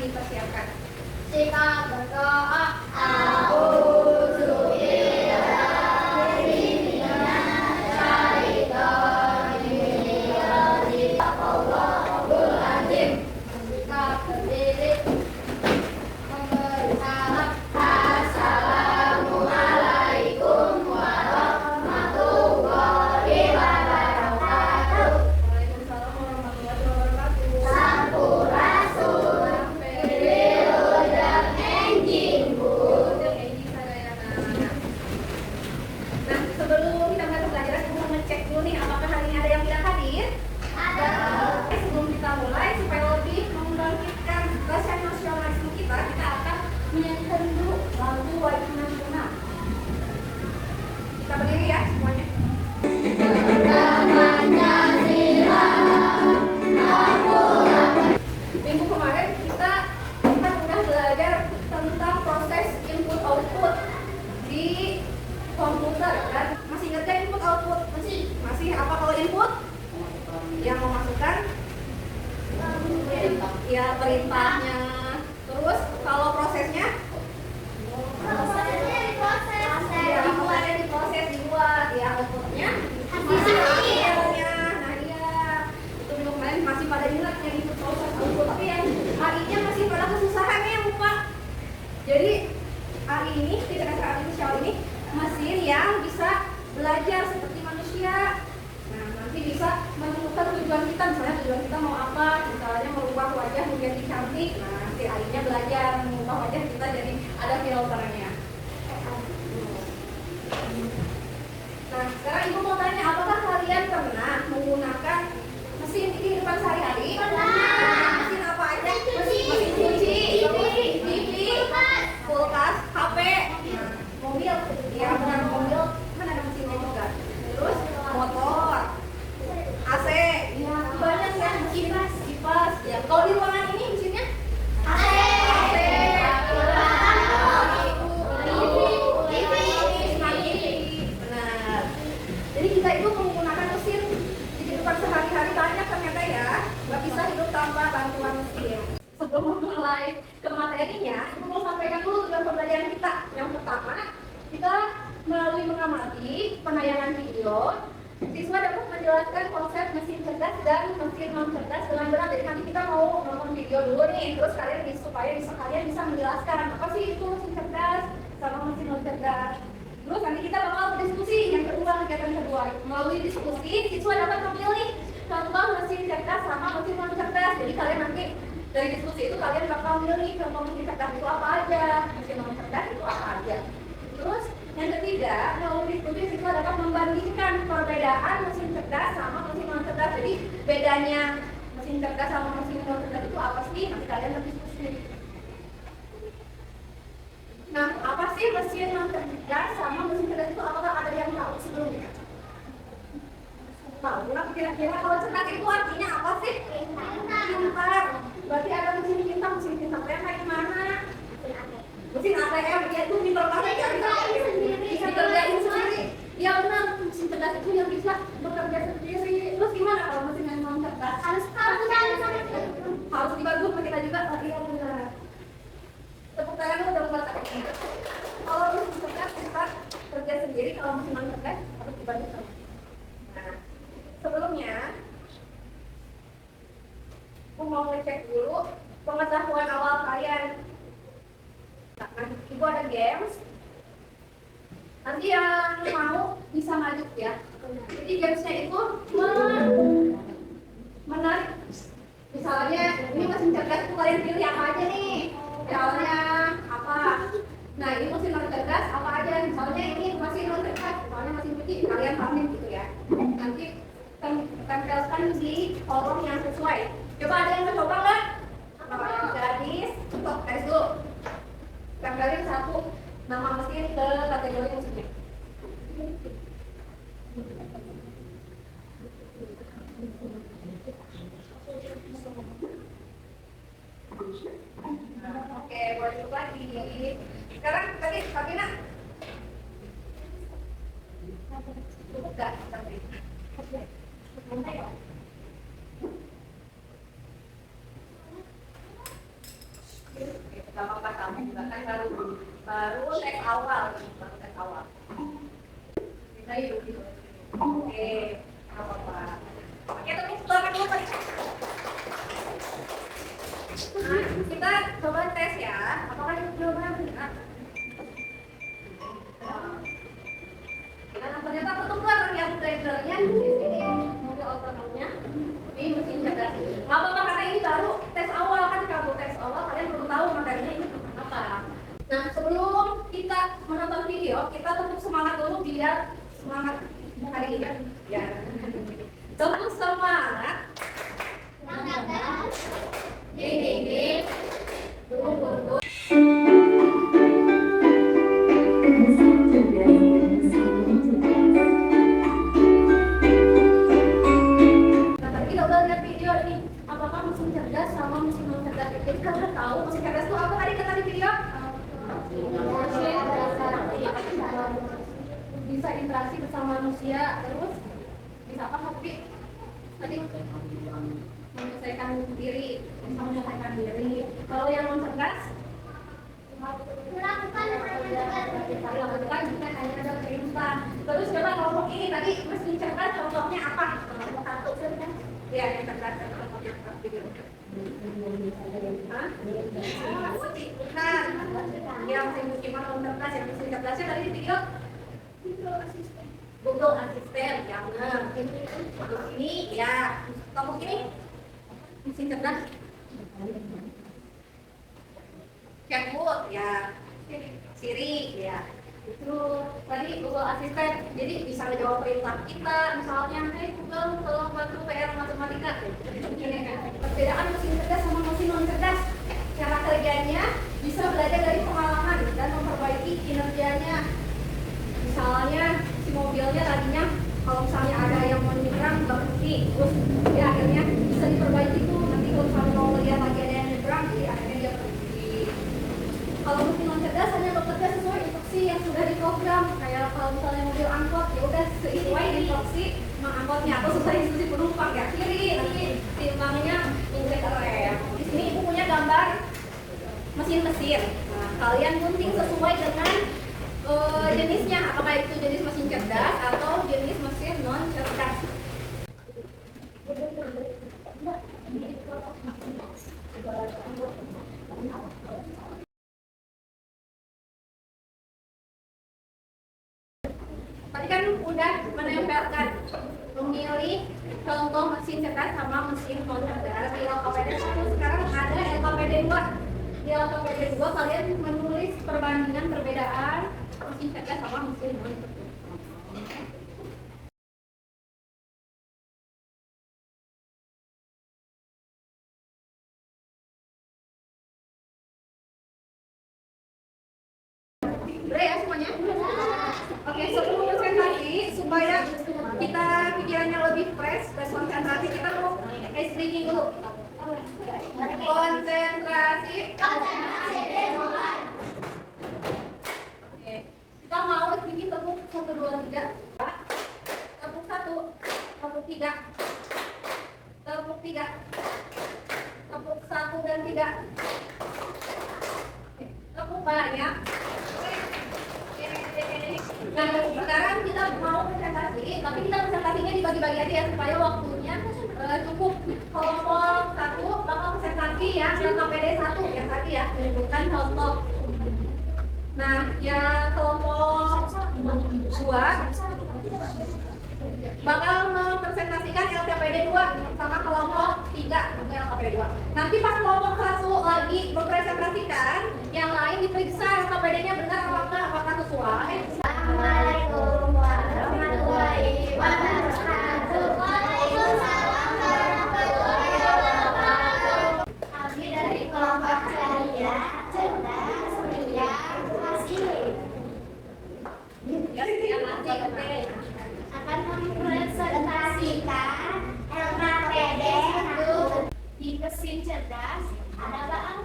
dipersiapkan. Kita berdoa. Kita berdiri memberi salam. Assalamualaikum warahmatullahi wabarakatuh. Waalaikumsalam warahmatullahi wabarakatuh. Sampurasun. Wilujeng enjing bu. Wilujeng enjing sadayana. Nah, sebelum kita mulai pelajaran, kita mau ngecek dulu nih apakah hari ini ada yang tidak hadir. Ada. Sebelum kita mulai, supaya lebih membangkitkan rasa nasionalisme kita akan menyanyikan dulu lagu Wajib Nasional. Kita berdiri ya semuanya. Minggu kemarin kita udah belajar tentang proses input output di komputer kan? Masih ingat kan input output? Masih apa kalau input? Yang memasukkan ya perintahnya. Terus kalau prosesnya? Ya, kemarin diproses dibuat ya outputnya hasilnya. Nah iya, itu minggu kemarin masih pada ingat yang input proses output, tapi yang AI-nya masih pada kesusahan ya lupa. Jadi AI ini, kecerdasan artifisial ini mesin yang bisa belajar seperti manusia. Nah, nanti bisa menemukan tujuan kita, misalnya tujuan kita mau apa, misalnya merubah wajah menjadi cantik. Nah, si AI-nya belajar mengubah wajah kita jadi ada filternya. Nah, sekarang ibu mau tanya, apakah kalian pernah menggunakan mesin di kehidupan sehari-hari? Pernah. Mesin apa aja? Mesin cuci, TV, kulkas, HP, mobil. Ya, bukan mobil, kan ada mesinnya juga. Terus motor, AC, ya banyak ya, kipas. Ya, kalau di ruangan ini mesinnya AC. Benar. Jadi kita itu menggunakan mesin di kehidupan sehari-hari banyak ternyata ya. Nggak bisa hidup tanpa bantuan mesin. Sebelum mulai ke materinya, aku mau sampaikan dulu tujuan pembelajaran kita. Yang pertama, kita melalui mengamati penayangan video, siswa dapat menjelaskan konsep mesin cerdas dan mesin non cerdas dengan benar. Jadi nanti kita mau nonton video dulu nih, terus kalian supaya kalian bisa menjelaskan apa sih itu mesin cerdas sama mesin non cerdas. Terus nanti kita bakal berdiskusi yang kedua, kegiatan kedua. Melalui diskusi, siswa dapat memilih contoh mesin cerdas sama mesin non cerdas. Jadi kalian nanti dari diskusi itu kalian bakal milih contoh mesin cerdas itu apa aja, mesin non cerdas itu apa aja. Terus yang ketiga, melalui diskusi siswa dapat membandingkan perbedaan mesin cerdas sama mesin non cerdas. Jadi bedanya mesin cerdas sama mesin non cerdas itu apa sih? Nanti kalian berdiskusi. Nah, apa sih mesin non cerdas sama mesin cerdas itu? Apakah ada yang tahu sebelumnya? Tahu? Nah, kira-kira kalau cerdas itu artinya apa sih? Pintar. Berarti ada mesin pintar yang kayak gimana? Mesin ATM, dia tuh pintar banget ya, bisa kerjain sendiri. Ya benar, mesin cerdas itu yang bisa bekerja sendiri. Terus gimana kalau mesin yang non cerdas? Harus dibantu sama kita juga. Iya benar. Tepuk tangan dulu dong buat aku. Kalau mesin cerdas bisa kerja sendiri, kalau mesin non cerdas harus dibantu sama. Nah, sebelumnya aku mau ngecek dulu pengetahuan awal kalian. Nah, ibu ada games. Nanti yang mau bisa maju ya. Jadi gamesnya itu menarik. Misalnya ini mesin cerdas itu kalian pilih apa aja nih? Misalnya apa? Nah ini mesin non cerdas apa aja? Misalnya ini mesin non cerdas, misalnya mesin cuci, kalian pilih gitu ya. Nanti tempelkan di kolom yang sesuai. Coba ada yang mau coba nggak? Kalau yang gadis, stop garis dulu. Tempelin satu nama mesin ke kategori mesinnya. Oke, boleh coba lagi. Sekarang tadi Sabina. Cukup nggak? Bahkan baru tes awal, baru tes awal. Kita yuk gitu. Oke, apa-apa. Oke, tepuk tangan dulu Pak. Nah, kita coba tes ya. Apakah jawabannya benar? Nah, ternyata ketukar yang trailernya di sini mobil otonomnya di mesin cerdas. Nggak apa-apa karena ini baru tes awal kan, kalau tes awal kalian belum tahu materinya ini apa. Nah, sebelum kita menonton video, kita tetap semangat dulu biar semangat hari ini ya. Tetap semangat. Dinding. Tunggu. Kita udah lihat video ini, apakah mesin cerdas sama mesin non cerdas itu? Kalian tahu mesin cerdas itu apa tadi kata di video? Bisa interaksi bersama manusia, terus bisa apa Hobi? Tadi menyelesaikan diri, bisa menyelesaikan diri. Kalau yang non cerdas melakukan bukan hanya ada kehidupan. Terus coba kelompok ini tadi mesin cerdas contohnya apa? Kelompok satu ya yang cerdas contohnya apa? Hah? Bukan. Ya mesin musiman non cerdas yang mesin cerdasnya tadi di video Google Assistant yang benar. Terus ini ya kelompok ini mesin cerdas chatbot ya, Siri ya, itu tadi Google Assistant, jadi bisa menjawab perintah kita, misalnya hey Google tolong bantu PR matematika. Perbedaan mesin cerdas sama mesin non cerdas, cara kerjanya bisa belajar dari pengalaman dan memperbaiki kinerjanya. Misalnya si mobilnya tadinya kalau misalnya ada yang mau nyebrang berhenti, terus ya akhirnya bisa diperbaiki tuh, nanti kalau misalnya mau lihat lagi ada yang nyebrang, jadi akhirnya dia berhenti. Kalau mesin non cerdas hanya bekerja sesuai instruksi yang sudah diprogram. Kayak kalau misalnya mobil angkot ya udah sesuai instruksi angkotnya atau sesuai instruksi penumpang ya kiri, nanti timbangnya injek rem. Di sini ibu punya gambar mesin-mesin. Nah, kalian gunting sesuai dengan jenisnya, apakah itu jenis mesin cerdas atau jenis mesin non cerdas. Tadi kan udah menempelkan memilih contoh mesin cerdas sama mesin non cerdas di LKPD 1. Sekarang ada LKPD 2. Di LKPD 2 kalian menulis perbandingan perbedaan mesin cerdas sama mesin non cerdas. Udah ya semuanya? Oke, sebelum konsentrasi supaya kita pikirannya lebih fresh dan konsentrasi, kita mau ice breaking dulu. Konsentrasi. Oke, kita mau ice breaking tepuk 1, 2, 3. Tepuk 1, tepuk 3. Tepuk 3. Tepuk 1 dan 3. Tepuk banyak. Nah, sekarang kita mau presentasi, tapi kita presentasinya dibagi-bagi aja ya supaya waktunya cukup. Kelompok 1 bakal presentasi yang LKPD 1 yang tadi ya, menunjukkan contoh. Nah, yang kelompok 2 bakal mempresentasikan LKPD 2 sama kelompok 3 untuk LKPD 2. Nanti pas kelompok 1 lagi mempresentasikan, yang lain diperiksa LKPD-nya benar apa enggak, apakah sesuai. Assalamualaikum warahmatullahi wabarakatuh. Waalaikumsalam warahmatullahi wabarakatuh. Kami dari kelompok ceria, cerdas, ceria, asli. Akan mempresentasikan LKPD 1 di mesin cerdas. Ada bang?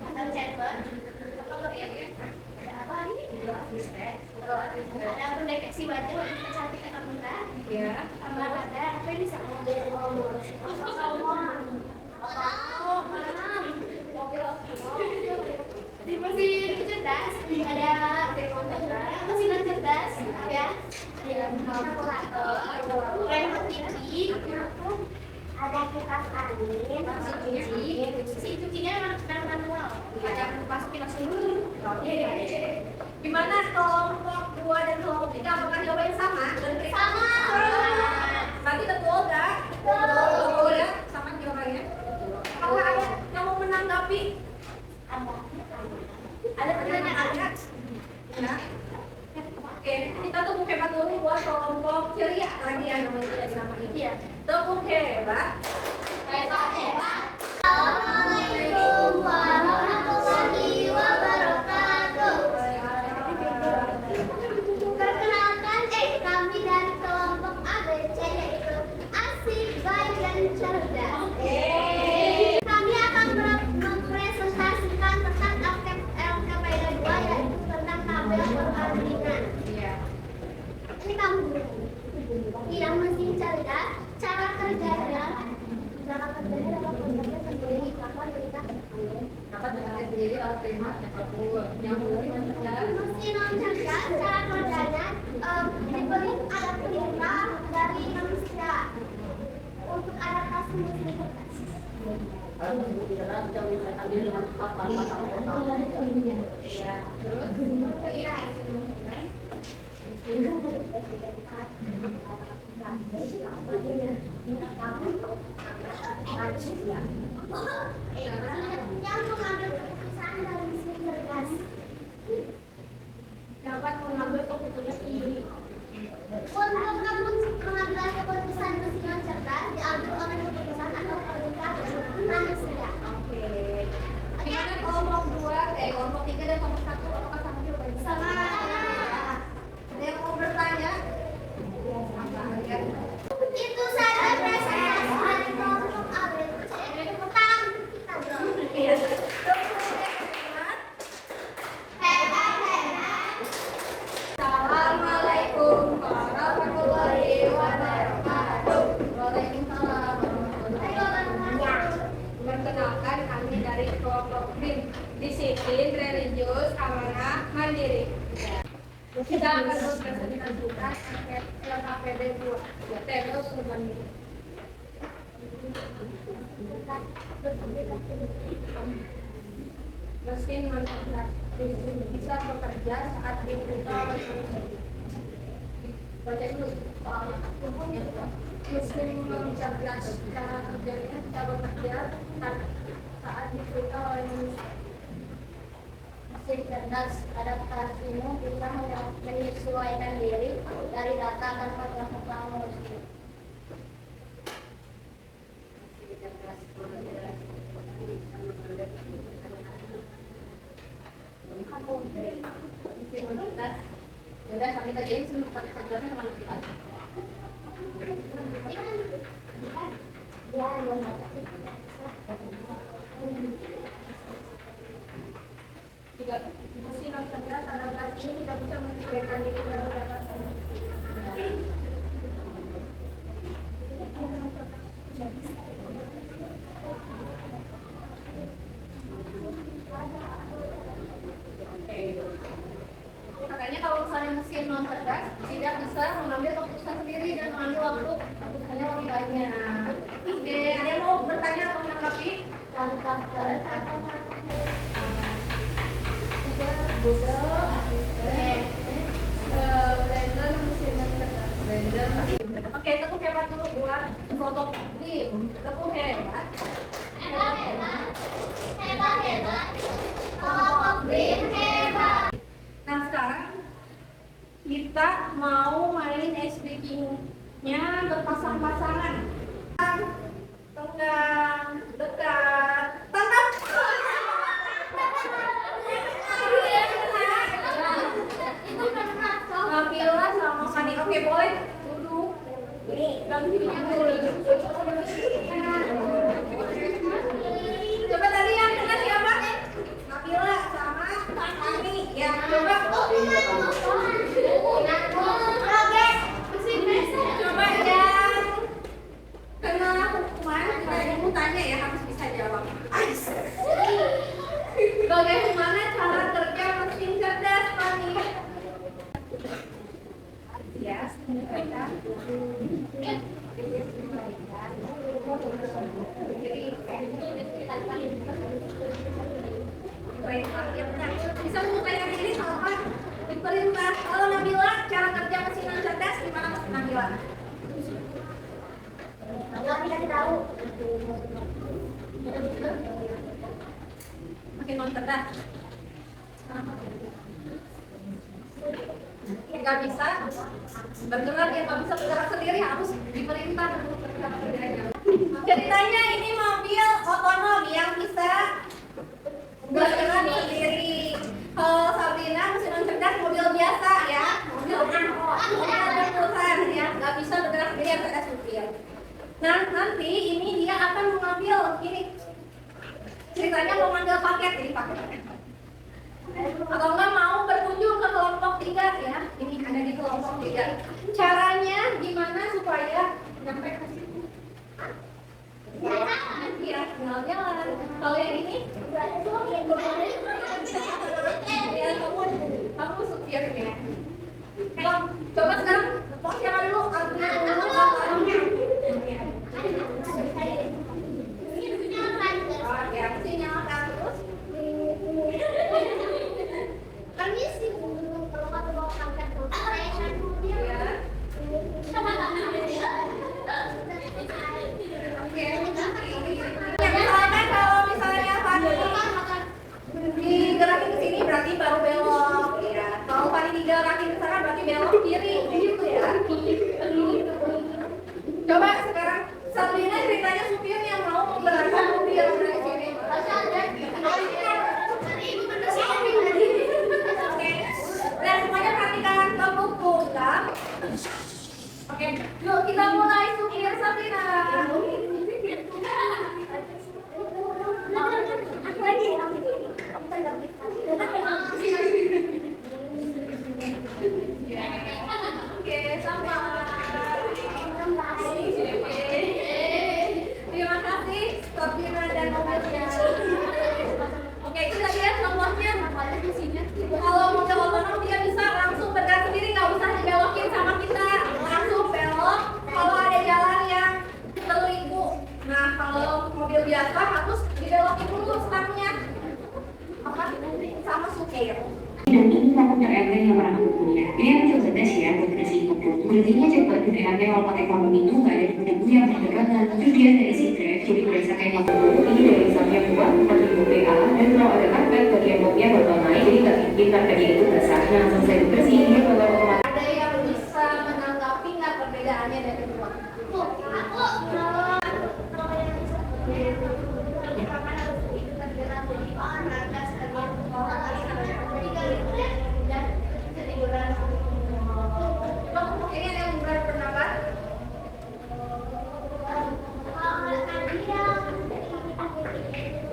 Atau chatbot? Ada apa ini? Ada pendeteksi wajah untuk kecantikan kamu kan? Ya. Sama ada apa yang bisa ngomong? tuh ada kipas angin, mesin cucinya manual. Ada masukin langsung. Gimana kelompok 2 dan kelompok 3 apakah jawabannya sama? Sama. Berarti betul enggak? Betul ya? Sama jawabannya. Apakah ada yang mau menanggapi? Ada pertanyaan? Ya. Oke, kita tepuk hebat dulu buat kelompok ceria lagi ya namanya tidak dinamain. Iya. Tepuk hebat. Hebat. Assalamualaikum warahmatullahi wabarakatuh. Perkenalkan, kami dari kelompok ABC yaitu Asik, Baik, dan Cerdas. Kami akan mempresentasikan tentang LKPD 2 yaitu tentang tabel perbandingan. Iya. Ini kamu yang mesin cerdas, cara kerjanya dapat sendiri bahwa kita Dapat dengan sendiri lalu terima yang mesin non cerdas, cara kerjanya diberi ada perintah dari manusia untuk adaptasi mesin cerdas. Yang mengambil keputusan dari mesin cerdas dapat mengambil keputusan sendiri. untuk pengambilan keputusan mesin non cerdas diambil oleh keputusan atau perintah dari manusia. Oke. Gimana kelompok 2, kelompok 3 dan kelompok 1 apakah sama jawabannya? Sama. Ada yang mau bertanya? Itu saja presentasi dari kelompok ABC tentang kita dong. Iya. Assalamualaikum warahmatullahi wabarakatuh. Waalaikumsalam warahmatullahi wabarakatuh. Perkenalkan kami dari kelompok BIM, disiplin, religius, amanah, mandiri. Kita akan mempresentasikan LKPD 2. Terus mandiri. Mesin manusia bisa bekerja saat dibuka oleh manusia. Baca dulu soalnya. Mesin mencerdas cara kerjanya bisa bekerja saat dibuka oleh manusia. Mesin cerdas adaptasinya bisa menyesuaikan diri dari data tanpa dilakukan manusia. Udah kami kerjain semua kerjanya sama kita. Jika mesin cerdas adaptasi ini tidak bisa menyesuaikan diri dengan data. Makanya kalau misalnya mesin non cerdas tidak bisa mengambil keputusan sendiri dan mengambil waktu keputusannya lebih banyak. Oke, ada yang mau bertanya atau menanggapi? Contoh Google, blender, mesin non cerdas. Blender. Oke, tepuk hebat dulu buat kelompok BIM. Tepuk hebat. hebat. Kelompok BIM hebat. Nah sekarang kita mau main ice breaking-nya berpasang-pasangan. Tengah, dekat, tangkap. Nabila sama Fani. Oke, boleh duduk. Gantinya dulu. Coba tadi yang kena siapa? Nabila sama Fani. Ya, coba. Coba yang kena hukuman, ibu tanya ya, harus bisa jawab. Bagaimana cara kerja mesin cerdas, Fani? Ya, Bisa mengupayakan diri apa? Diperintah. Kalau Nabila, cara kerja mesin non cerdas gimana Mas Nabila? Nggak dikasih tahu. Makin non cerdas. Nggak bisa bergerak, ya nggak bisa bergerak sendiri, harus diperintah untuk bergerak sendiri. Ceritanya ini mobil otonom yang bisa bergerak sendiri. Kalau Sabrina mesin non cerdas mobil biasa ya, mobil perusahaan ya, nggak bisa bergerak sendiri, harus ada supir. Nah nanti ini dia akan mengambil ini ceritanya mau ngambil paket, ini paket atau enggak mau berkunjung ke kelompok 3 ya, ini ada di kelompok 3. Caranya gimana supaya sampai ke situ? Ya, tinggal jalan. Kalau yang ini ya, kamu supirnya. Coba sekarang pos siapa dulu? Artinya dulu ya, mesti nyalakan terus. Permisi, kalau kamu mau angkat saya kan dia. Oke. Ya, misalkan kalau misalnya Fani digerakin ke sini berarti baru belok ya. Kalau Fani digerakin ke sana berarti belok kiri gitu ya. Coba sekarang Sabrina ceritanya supir yang mau menggerakkan mobil dari sini. Nah, semuanya perhatikan ke buku kan? Oke, yuk kita mulai supir Sabrina. Oke, sama. Terima kasih Sabrina dan mobilnya. Oke, itu tadi ya contohnya. Kalau mobil otonom dia bisa langsung bergerak sendiri, nggak usah dibelokin sama kita, langsung belok. Kalau ada jalan yang berliku, nah kalau mobil biasa harus dibelokin dulu stangnya. Apa? Sama supir. Dan ini takut terengah yang pernah aku punya. Ini yang coba cerdas ya buat kasih info. Berartinya coba di DAP walaupun ekonomi itu nggak ada debu yang berdekatan. Terus dia dari si drive, jadi berdasarkan yang ini dari misalnya buat 4.000 PA. Dan kalau ada karpet bagian bawahnya bakal naik, jadi nggak bikin karpetnya itu basah. Nah selesai bersih dia bakal otomatis. Ada yang bisa menanggapi nggak perbedaannya dari dua? Ini yang berat bernapas.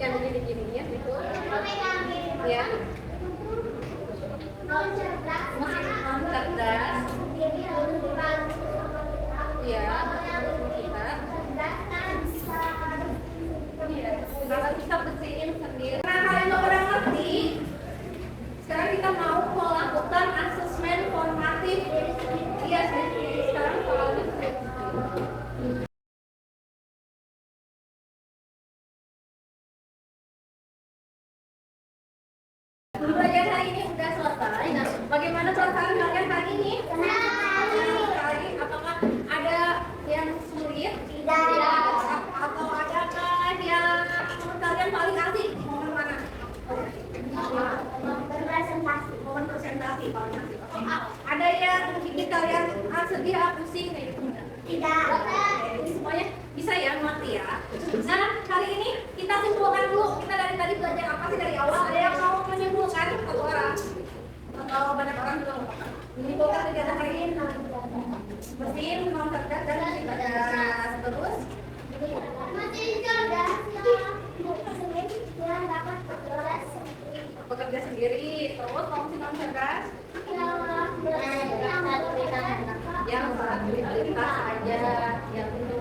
Yang gini-gini ya, gitu. Ya. Mesin non cerdas. Ya. Kalau kita bersihin sendiri. Nah, kalian udah ngerti. Sekarang kita mau melakukan asesmen formatif. Iya, sekarang soalnya pembelajaran hari ini udah selesai. Nah, bagaimana perasaan kalian hari ini? Kali apakah ada yang sulit? Tidak. Atau adakah yang menurut kalian paling asik? Momen mana? Berpresentasi. Momen presentasi paling asik. Ada yang bikin kalian sedih, pusing kayak gitu? Tidak. Ini semuanya bisa ya ngerti ya. Nah, kali ini kita simpulkan dulu. Kita dari tadi belajar apa sih dari awal? Ada yang mau menyimpulkan? Satu orang atau banyak orang juga nggak apa-apa. Menyimpulkan kegiatan hari ini. Mesin non cerdas dan mesin cerdas. Terus Mesin cerdas yang dapat bekerja sendiri. Terus kalau mesin non cerdas yang saat berlintas saja yang itu.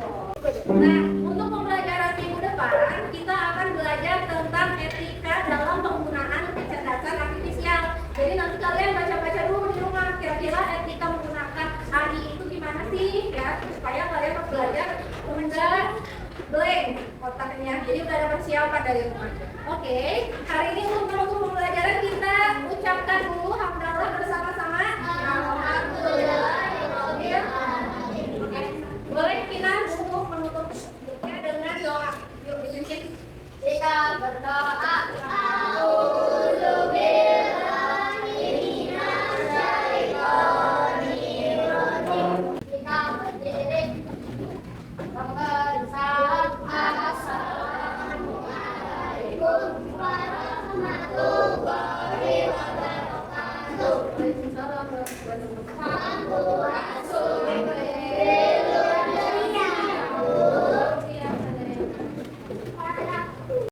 Nah, untuk pembelajaran minggu depan kita akan belajar tentang etika dalam penggunaan kecerdasan artifisial. Jadi nanti kalian baca-baca dulu di rumah kira-kira etika menggunakan AI itu gimana sih ya supaya kalian pas belajar kemudian blank kotaknya, jadi udah ada persiapan dari rumah. Oke, hari ini untuk menutup pembelajaran kita ucapkan dulu hamdalah bersama-sama. Alhamdulillah. Oke, boleh kita untuk menutup dengan doa. Yuk dipimpin. Kita berdoa. Kita berdiri. Assalamualaikum warahmatullahi wabarakatuh.